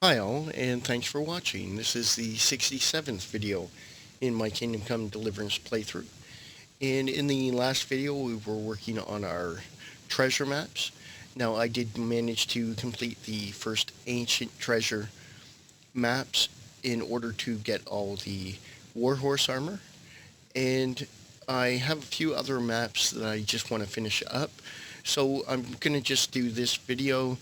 Hi all, and thanks for watching. This is the 67th video in my Kingdom Come Deliverance playthrough. And in the last video, we were working on our treasure maps. Now, I did manage to complete the first ancient treasure maps in order to get all the warhorse armor. And I have a few other maps that I just want to finish up. So I'm going to just do this video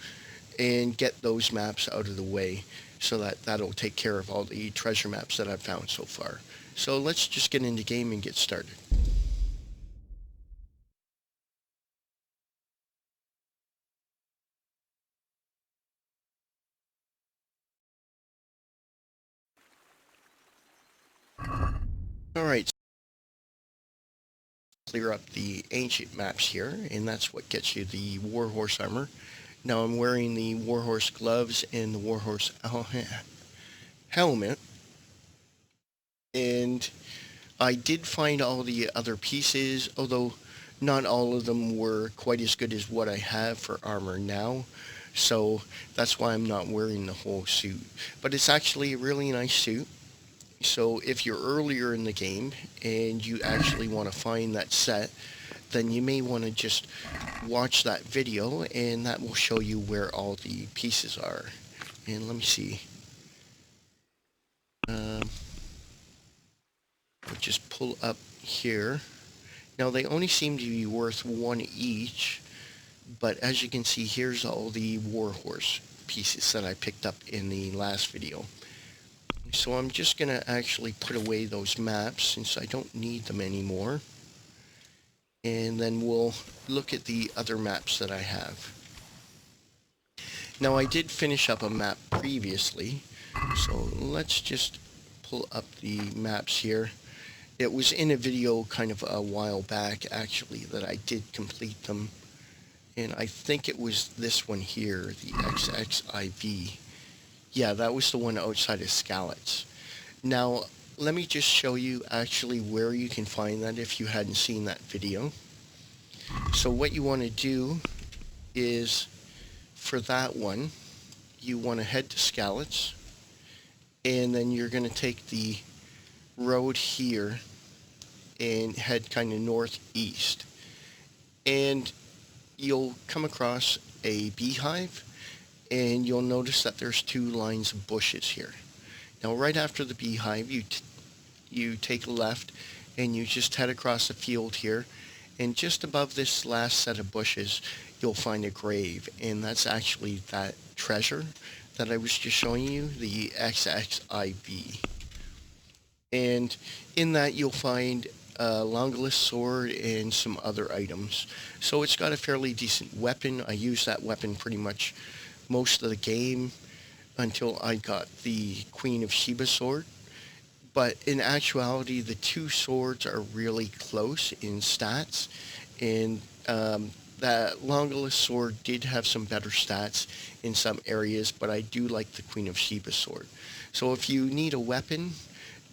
and get those maps out of the way so that'll take care of all the treasure maps that I've found so far. So let's just get into game and get started. Alright, clear up the ancient maps here, and that's what gets you the warhorse armor. Now I'm wearing the warhorse gloves and the warhorse helmet, and I did find all the other pieces, although not all of them were quite as good as what I have for armor now. So that's why I'm not wearing the whole suit. But it's actually a really nice suit. So if you're earlier in the game and you actually want to find that set, then you may want to just watch that video and that will show you where all the pieces are. And let me see. I'll just pull up here. Now they only seem to be worth one each, but as you can see, here's all the warhorse pieces that I picked up in the last video. So I'm just going to actually put away those maps since I don't need them anymore. And then we'll look at the other maps that I have. Now I did finish up a map previously, so let's just pull up the maps here. It was in a video kind of a while back actually that I did complete them. And I think it was this one here, the XXIV. Yeah, that was the one outside of Skalitz. Now, let me just show you actually where you can find that if you hadn't seen that video. So what you want to do is, for that one, you want to head to Skalitz, and then you're going to take the road here and head kind of northeast. And you'll come across a beehive, and you'll notice that there's two lines of bushes here. Now right after the beehive, you take a left and you just head across the field here, and just above this last set of bushes you'll find a grave, and that's actually that treasure that I was just showing you, the XXIV. And in that you'll find a Longless sword and some other items. So it's got a fairly decent weapon. I used that weapon pretty much most of the game until I got the Queen of Sheba sword. But in actuality, the two swords are really close in stats, and that Longless sword did have some better stats in some areas, but I do like the Queen of Sheba sword. So if you need a weapon,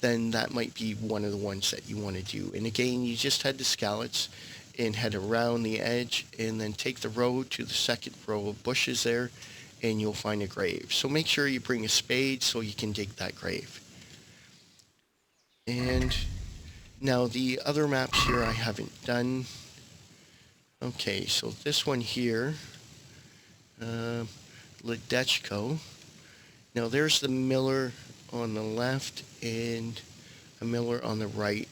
then that might be one of the ones that you want to do. And again, you just head to Skalitz and head around the edge and then take the road to the second row of bushes there, and you'll find a grave. So make sure you bring a spade so you can dig that grave. And now the other maps here I haven't done. Okay, so this one here, Ledechko. Now there's the miller on the left and a miller on the right,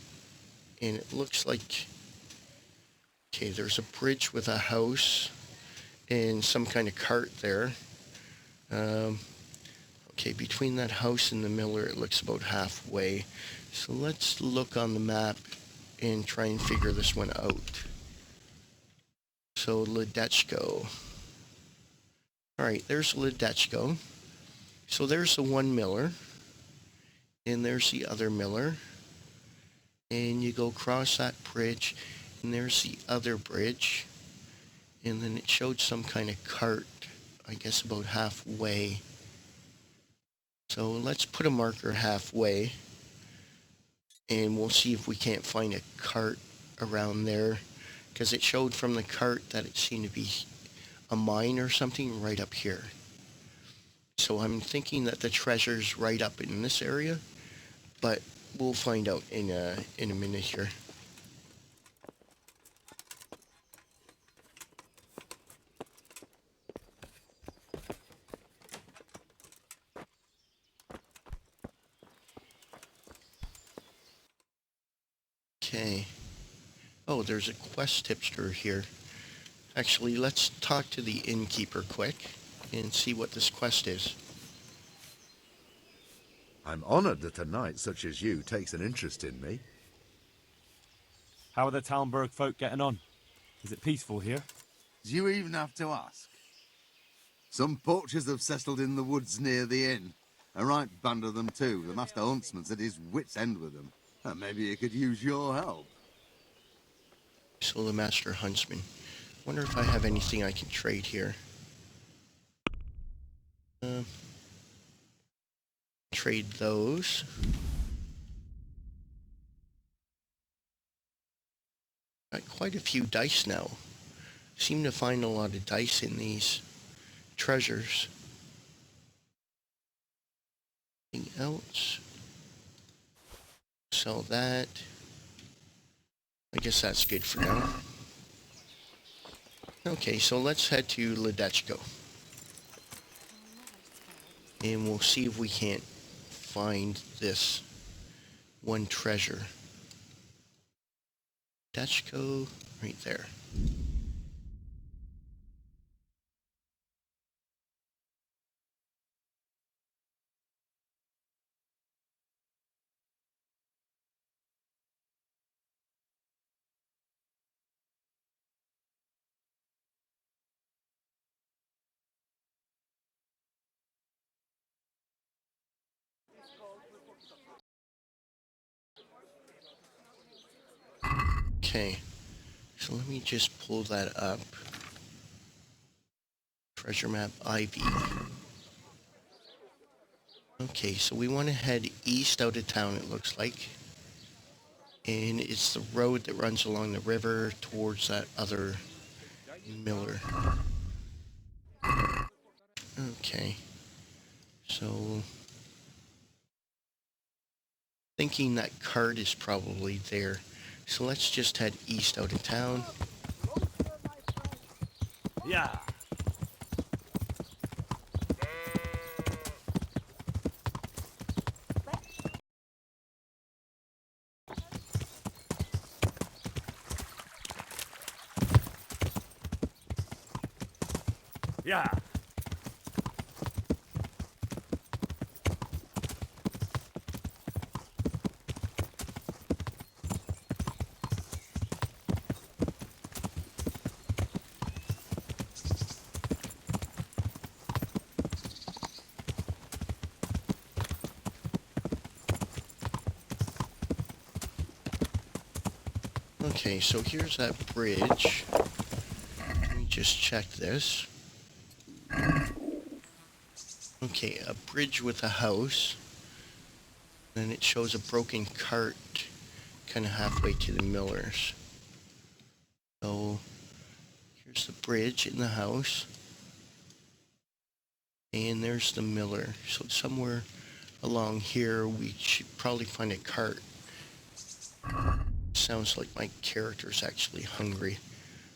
and it looks like, okay, there's a bridge with a house and some kind of cart there. Okay, between that house and the miller it looks about halfway. So let's look on the map and try and figure this one out. So Ledechko. Alright, there's Ledechko. So there's the one miller, and there's the other miller, and you go across that bridge, and there's the other bridge, and then it showed some kind of cart, I guess about halfway. So let's put a marker halfway, and we'll see if we can't find a cart around there, because it showed from the cart that it seemed to be a mine or something right up here. So I'm thinking that the treasure's right up in this area, but we'll find out in a minute here. Okay. Oh, there's a quest tipster here. Actually, let's talk to the innkeeper quick and see what this quest is. I'm honored that a knight such as you takes an interest in me. How are the Talmberg folk getting on? Is it peaceful here? Do you even have to ask? Some poachers have settled in the woods near the inn. A right band of them too. The master huntsman's at his wit's end with them. Maybe he could use your help. So the master huntsman. Wonder if I have anything I can trade here. Trade those. Got quite a few dice now. Seem to find a lot of dice in these treasures. Anything else? Sell that. I guess that's good for now. Okay, so let's head to Ledechko. And we'll see if we can't find this one treasure. Ledechko, right there. Okay, so let me just pull that up. Treasure map IV. Okay, so we want to head east out of town, it looks like. And it's the road that runs along the river towards that other miller. Okay, so thinking that cart is probably there. So let's just head east out of town. Yeah. Yeah. Okay, so here's that bridge. Let me just check this. Okay, a bridge with a house. Then it shows a broken cart kind of halfway to the millers. So here's the bridge in the house. And there's the miller. So somewhere along here we should probably find a cart. Sounds like my character's actually hungry.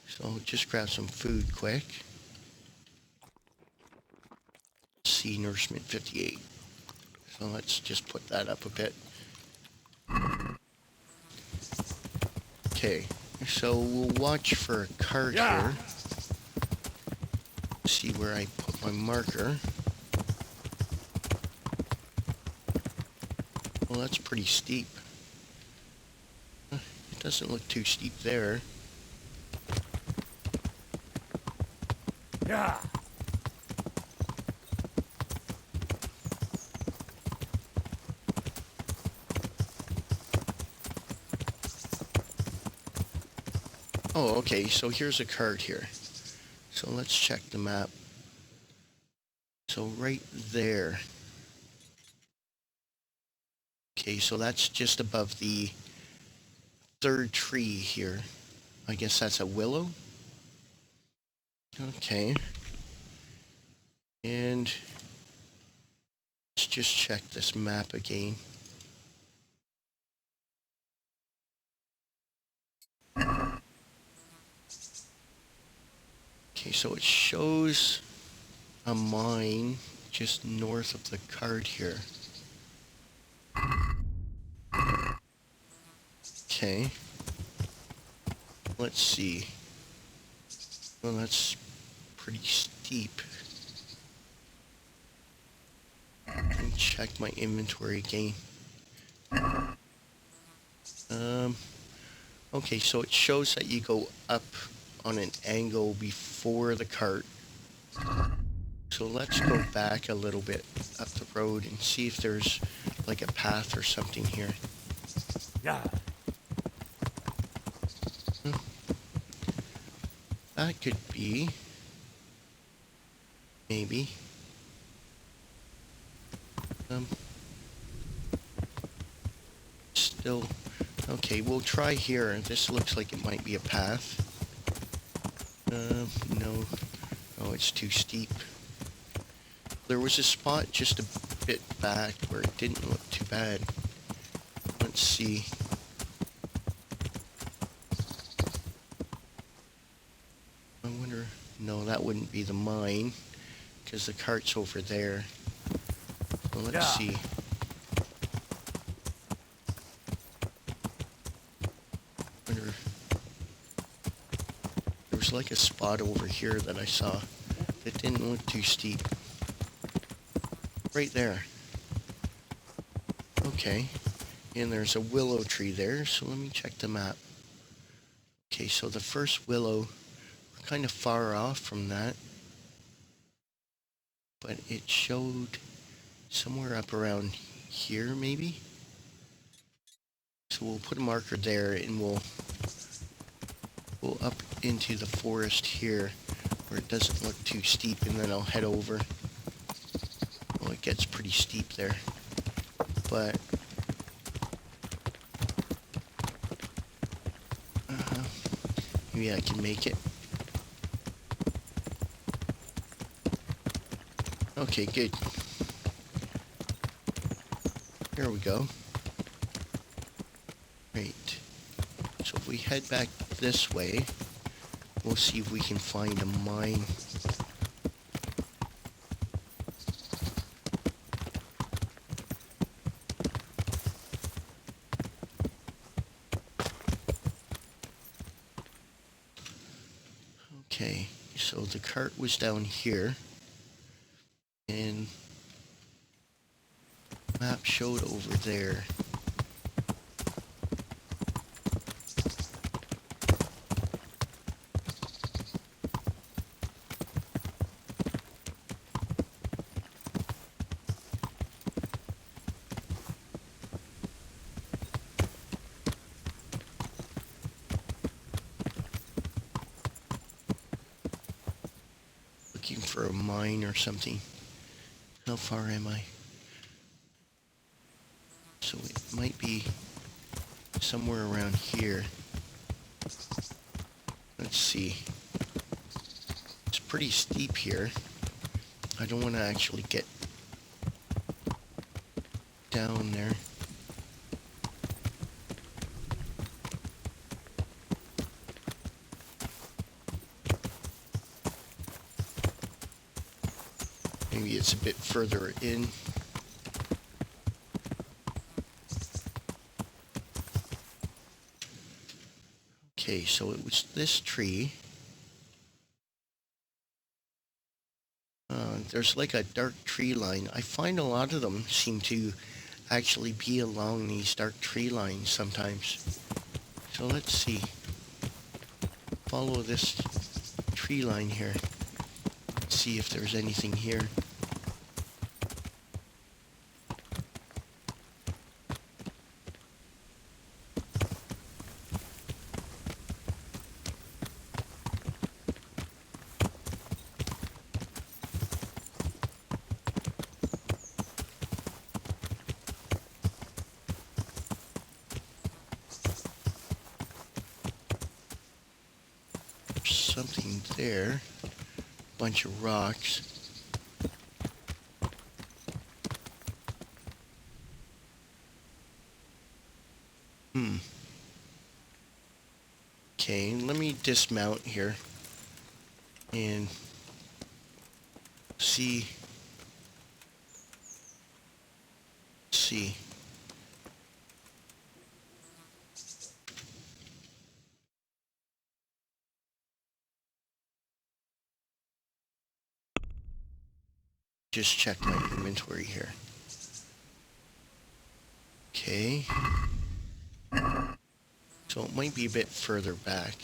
So just grab some food quick. See nourishment 58. So let's just put that up a bit. Okay, so we'll watch for a cart here. See where I put my marker. Well, that's pretty steep. It doesn't look too steep there. Yeah. Oh, okay, so here's a cart here. So let's check the map. So right there. Okay, so that's just above the third tree here. I guess that's a willow. Okay. And just check this map again. Okay, so it shows a mine just north of the card here. Okay. Let's see. Well, that's pretty steep. Let me check my inventory again. Okay, so it shows that you go up on an angle before the cart. So let's go back a little bit up the road and see if there's like a path or something here. Yeah. That could be. Maybe. Still. Okay, we'll try here. This looks like it might be a path. No. Oh, it's too steep. There was a spot just a bit back where it didn't look too bad. Let's see. I wonder... No, that wouldn't be the mine, because the cart's over there. So let's see. Wonder... There was like a spot over here that I saw that didn't look too steep. Right there. Okay. And there's a willow tree there, so let me check the map. Okay, so the first willow, we're kind of far off from that. But it showed somewhere up around here, maybe? So we'll put a marker there, and we'll up into the forest here, where it doesn't look too steep, and then I'll head over. Well, it gets pretty steep there. But... maybe I can make it. Okay, good. Here we go. Right. So if we head back this way, we'll see if we can find a mine. Okay, so the cart was down here, and map showed over there. Looking for a mine or something. How far am I? So it might be somewhere around here. Let's see. It's pretty steep here. I don't want to actually get down there. Maybe it's a bit further in. Okay, so it was this tree. There's like a dark tree line. I find a lot of them seem to actually be along these dark tree lines sometimes. So let's see. Follow this tree line here. See if there's anything here. Something there. Bunch of rocks. Okay, let me dismount here and see. See. Just check my inventory here. Okay. So it might be a bit further back.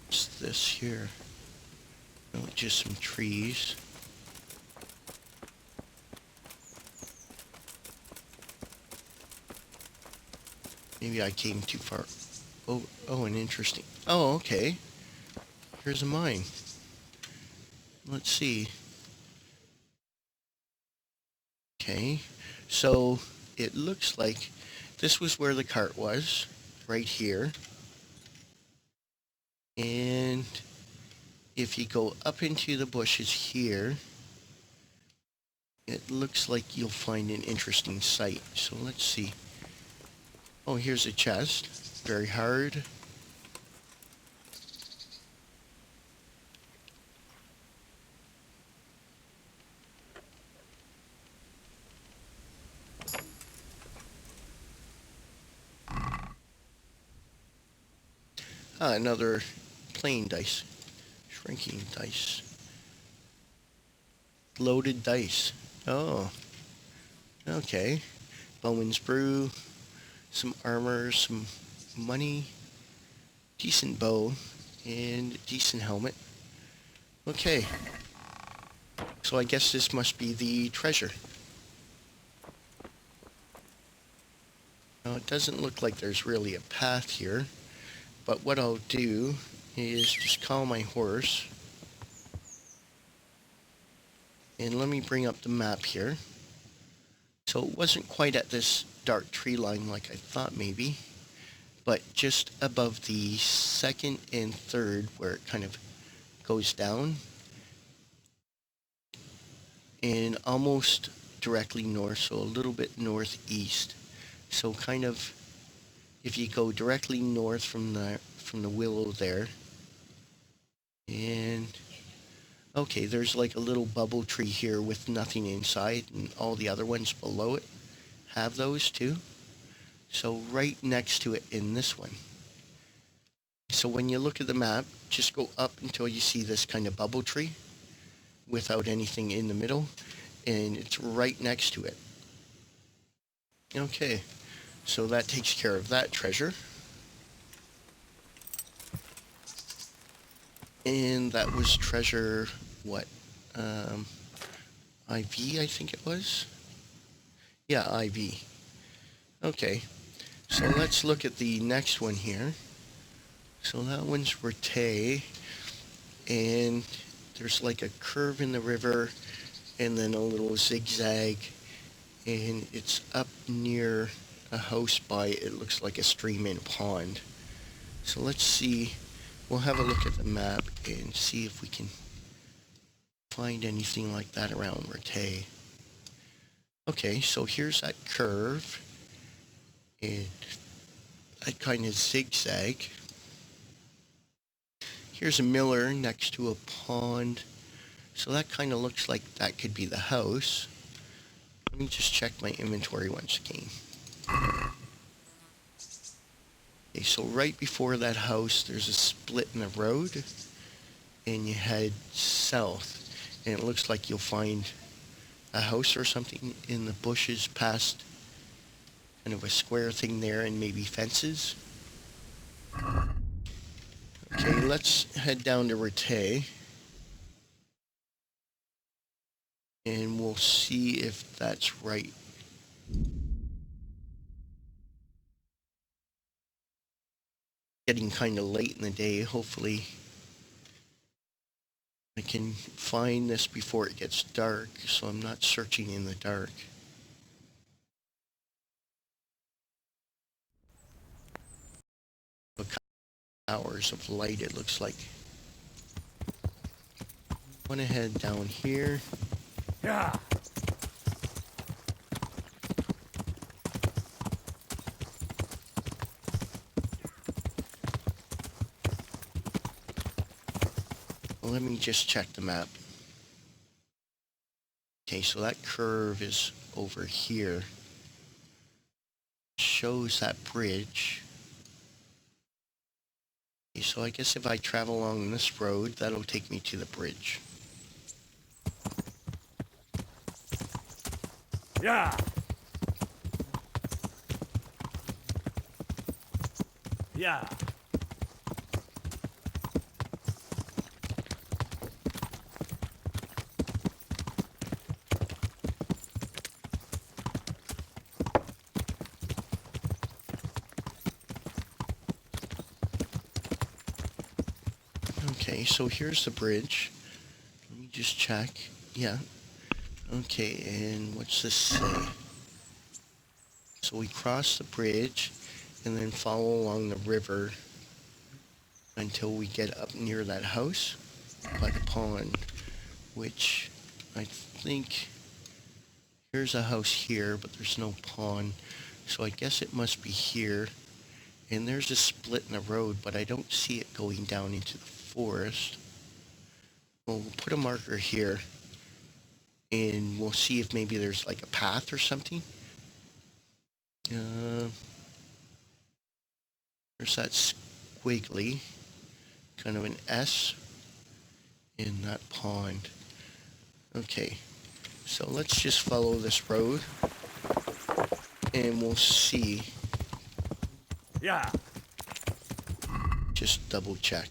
What's this here? Oh, just some trees. Maybe I came too far. Oh, an interesting. Oh, okay. Here's a mine. Let's see. Okay, so it looks like this was where the cart was, right here. And if you go up into the bushes here, it looks like you'll find an interesting site. So let's see. Oh, here's a chest. Very hard. Ah, another plain dice. Shrinking dice. Loaded dice. Oh, okay. Bowman's Brew. Some armor, some money. Decent bow. And decent helmet. Okay. So I guess this must be the treasure. Now, it doesn't look like there's really a path here. But what I'll do is just call my horse. And let me bring up the map here. So it wasn't quite at this dark tree line like I thought maybe, but just above the second and third where it kind of goes down, and almost directly north, so a little bit northeast. So kind of if you go directly north from the willow there, and okay, there's like a little bubble tree here with nothing inside, and all the other ones below it have those too. So right next to it in this one. So when you look at the map, just go up until you see this kind of bubble tree without anything in the middle, and it's right next to it. Okay, so that takes care of that treasure. And that was treasure, what? IV, I think it was? Yeah, IV. Okay, so let's look at the next one here. So that one's Rete, and there's like a curve in the river, and then a little zigzag, and it's up near a house by, it looks like a stream and a pond. So let's see, we'll have a look at the map and see if we can find anything like that around Rete. Okay, so here's that curve, and that kind of zigzag. Here's a miller next to a pond. So that kind of looks like that could be the house. Let me just check my inventory once again. Okay, so right before that house, there's a split in the road, and you head south, and it looks like you'll find a house or something in the bushes past kind of a square thing there, and maybe fences. Okay, let's head down to Rete, and we'll see if that's right. Getting kind of late in the day, hopefully I can find this before it gets dark, so I'm not searching in the dark. hours of light, it looks like. Want to head down here. Yeah. Let me just check the map. Okay, so that curve is over here. Shows that bridge. Okay, so I guess if I travel along this road, that'll take me to the bridge. Yeah. Yeah. Okay, so here's the bridge. Let me just check. Yeah. Okay, and what's this say? So we cross the bridge and then follow along the river until we get up near that house by the pond, which I think here's a house here, but there's no pond. So I guess it must be here. And there's a split in the road, but I don't see it going down into the forest. Well, we'll put a marker here and we'll see if maybe there's like a path or something. There's that squiggly, kind of an S in that pond. Okay, so let's just follow this road and we'll see. Yeah. Just double check.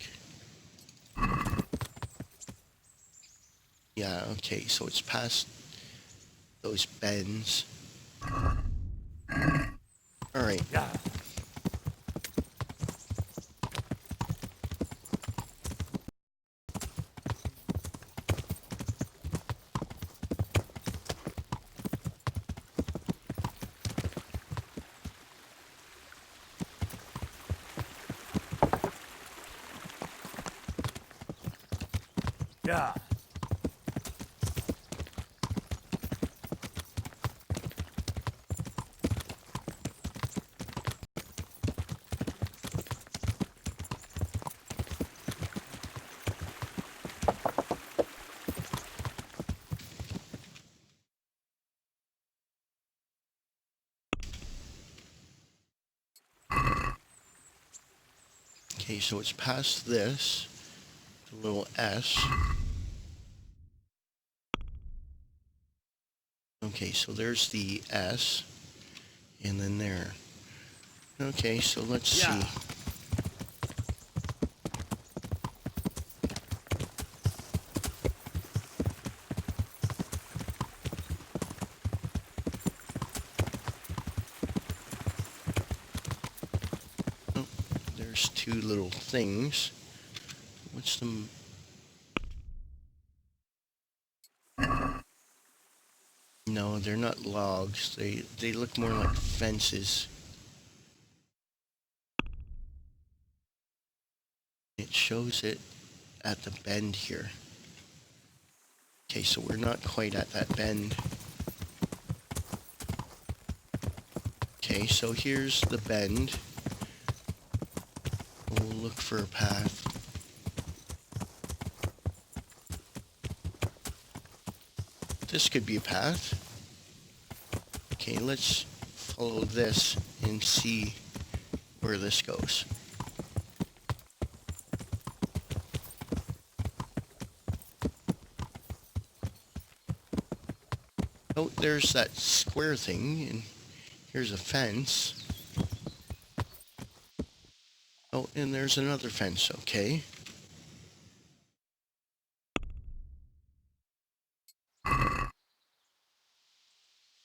Yeah, okay, so it's past those bends. Alright. Yeah. Yeah. Okay, so it's past this, the little S. Okay, so there's the S, and then there. Okay, so let's see. Oh, there's two little things. What's the... No, they're not logs. They look more like fences. It shows it at the bend here. Okay, so we're not quite at that bend. Okay, so here's the bend. We'll look for a path. This could be a path. Okay, let's follow this and see where this goes. Oh, there's that square thing, and here's a fence. Oh, and there's another fence, okay.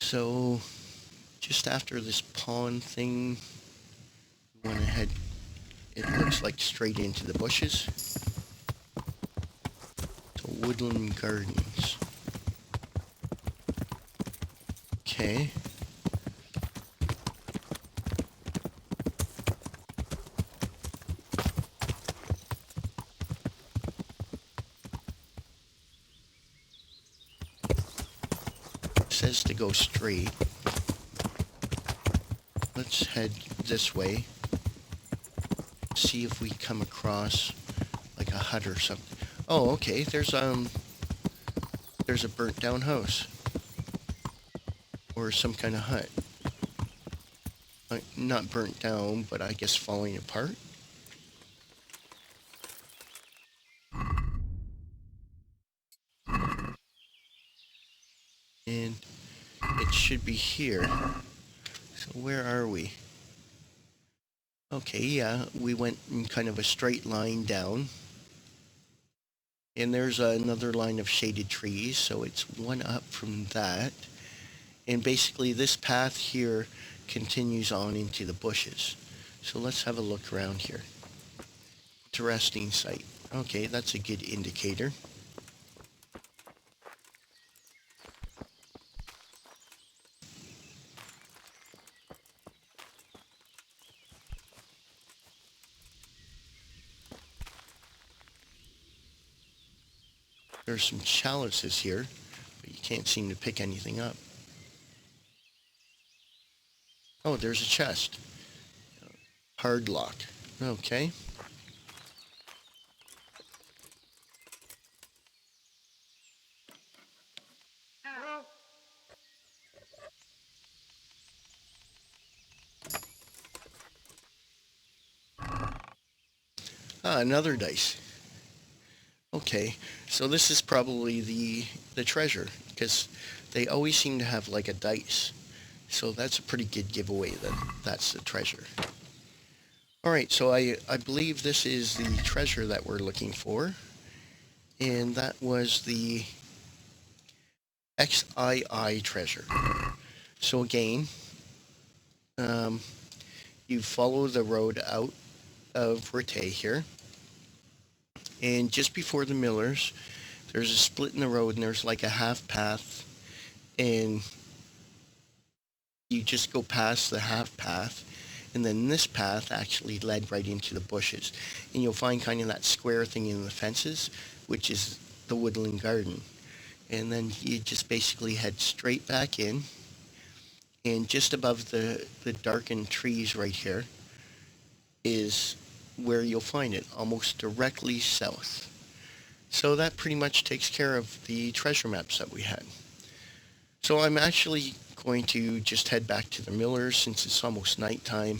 So, just after this pond thing, we went ahead, it looks like straight into the bushes. To Woodland Gardens. Okay. says to go straight. Let's head this way. See if we come across like a hut or something. Oh, okay. There's a burnt down house. Or some kind of hut. Not burnt down, but I guess falling apart. And it should be here. So where are we? Okay, yeah, we went in kind of a straight line down. And there's another line of shaded trees, so it's one up from that. And basically this path here continues on into the bushes. So let's have a look around here. Interesting sight. Okay, that's a good indicator. There's some chalices here, but you can't seem to pick anything up. Oh, there's a chest. Hard lock. Okay. Ah, another dice. Okay, so this is probably the treasure, because they always seem to have like a dice. So that's a pretty good giveaway that that's the treasure. Alright, so I believe this is the treasure that we're looking for. And that was the XII treasure. So again, you follow the road out of Rete here. And just before the Millers, there's a split in the road and there's like a half path. And you just go past the half path. And then this path actually led right into the bushes. And you'll find kind of that square thing in the fences, which is the woodland garden. And then you just basically head straight back in. And just above the darkened trees right here is where you'll find it, almost directly south. So that pretty much takes care of the treasure maps that we had. So I'm actually going to just head back to the Millers since it's almost nighttime,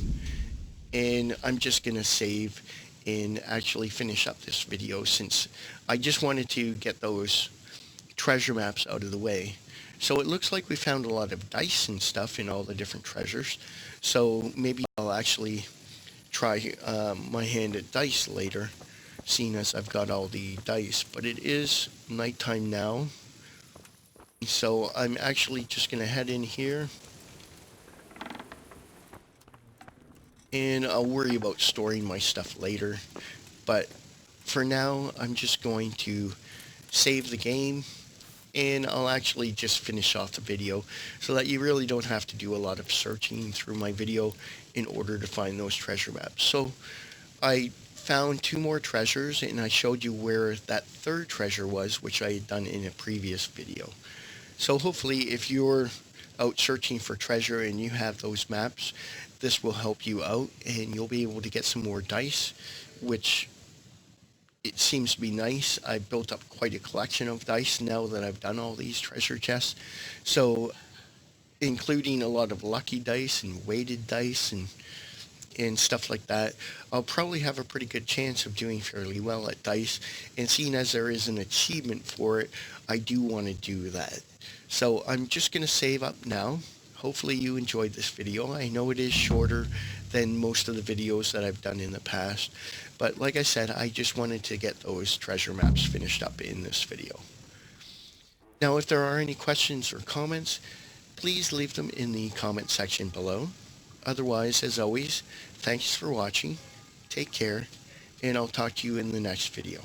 and I'm just going to save and actually finish up this video since I just wanted to get those treasure maps out of the way. So it looks like we found a lot of dice and stuff in all the different treasures, so maybe I'll actually try my hand at dice later, seeing as I've got all the dice. But it is nighttime now, so I'm actually just going to head in here, and I'll worry about storing my stuff later. But for now, I'm just going to save the game, and I'll actually just finish off the video so that you really don't have to do a lot of searching through my video in order to find those treasure maps. So I found 2 more treasures, and I showed you where that 3rd treasure was, which I had done in a previous video. So hopefully if you're out searching for treasure and you have those maps, this will help you out and you'll be able to get some more dice, which it seems to be nice. I've built up quite a collection of dice now that I've done all these treasure chests. So including a lot of lucky dice and weighted dice and stuff like that, I'll probably have a pretty good chance of doing fairly well at dice. And seeing as there is an achievement for it, I do want to do that. So I'm just going to save up now. Hopefully you enjoyed this video. I know it is shorter than most of the videos that I've done in the past, but like I said, I just wanted to get those treasure maps finished up in this video. Now, if there are any questions or comments, please leave them in the comment section below. Otherwise, as always, thanks for watching, take care, and I'll talk to you in the next video.